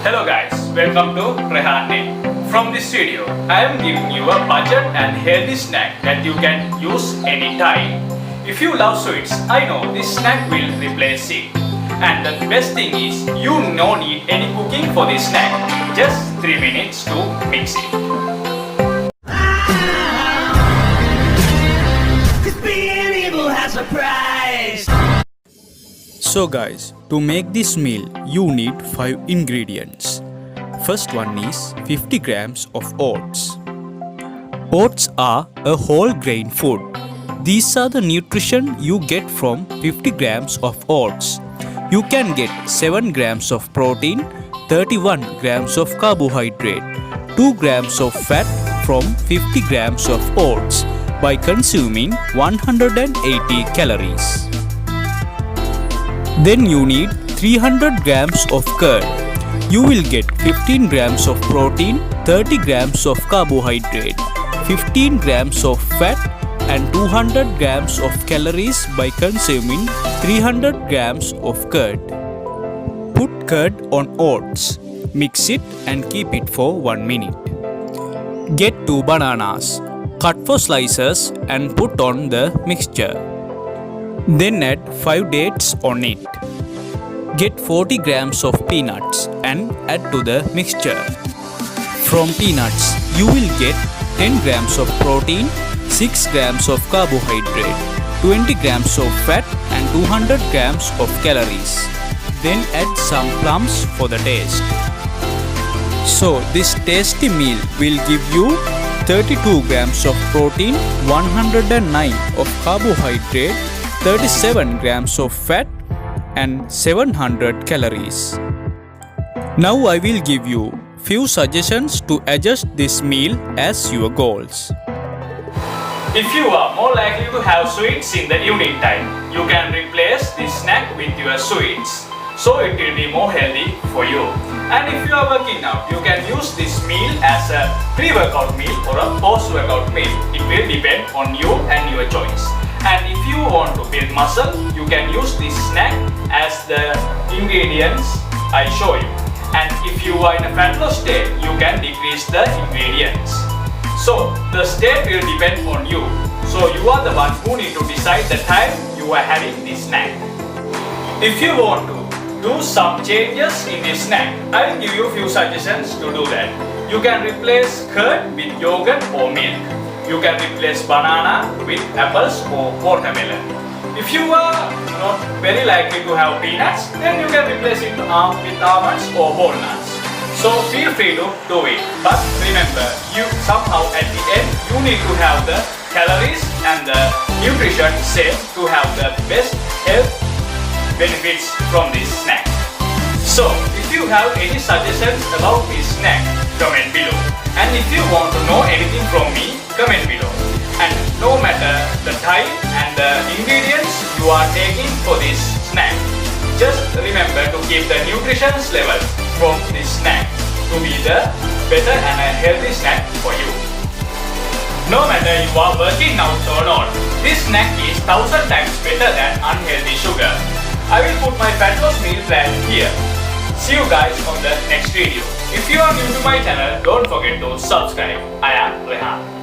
Hello guys, welcome to Rehan Name. From this video, I am giving you a budget and healthy snack that you can use anytime. If you love sweets, I know this snack will replace it. And the best thing is, you no need any cooking for this snack. Just 3 minutes to mix it. So guys, to make this meal, you need 5 ingredients. First one is 50 grams of oats. Oats are a whole grain food. These are the nutrition you get from 50 grams of oats. You can get 7 grams of protein, 31 grams of carbohydrate, 2 grams of fat from 50 grams of oats by consuming 180 calories. Then you need 300 grams of curd. You will get 15 grams of protein, 30 grams of carbohydrate, 15 grams of fat and 200 grams of calories by consuming 300 grams of curd. Put curd on oats, mix it and keep it for 1 minute. Get 2 bananas, cut for slices and put on the mixture. Then add 5 dates on it. Get 40 grams of peanuts and add to the mixture. From peanuts, you will get 10 grams of protein, 6 grams of carbohydrate, 20 grams of fat and 200 grams of calories. Then add some plums for the taste. So this tasty meal will give you 32 grams of protein, 109 of carbohydrate, 37 grams of fat and 700 calories. Now I will give you few suggestions to adjust this meal as your goals. If you are more likely to have sweets in the evening time, you can replace this snack with your sweets, so it will be more healthy for you. And if you are working out, you can use this meal as a pre-workout meal or a post-workout meal. It will depend on you and your choice. And if you want to build muscle, you can use this snack as the ingredients I show you. And if you are in a fat loss state, you can decrease the ingredients. So the state will depend on you. So you are the one who need to decide the time you are having this snack. If you want to do some changes in this snack, I will give you a few suggestions to do that. You can replace curd with yogurt or milk. You can replace banana with apples or watermelon. If you are not very likely to have peanuts, then you can replace it with almonds or walnuts. So feel free to do it. But remember, you somehow at the end, you need to have the calories and the nutrition same to have the best health benefits from this snack. So if you have any suggestions about this snack, comment below. And if you want to know anything from me, comment below. And no matter the time and the ingredients you are taking for this snack, just remember to keep the nutrition level from this snack to be the better and a healthy snack for you. No matter you are working out or not, this snack is 1000 times better than unhealthy sugar. I will put my fat loss meal plan here. See you guys on the next video. If you are new to my channel, don't forget to subscribe. I am Rehan.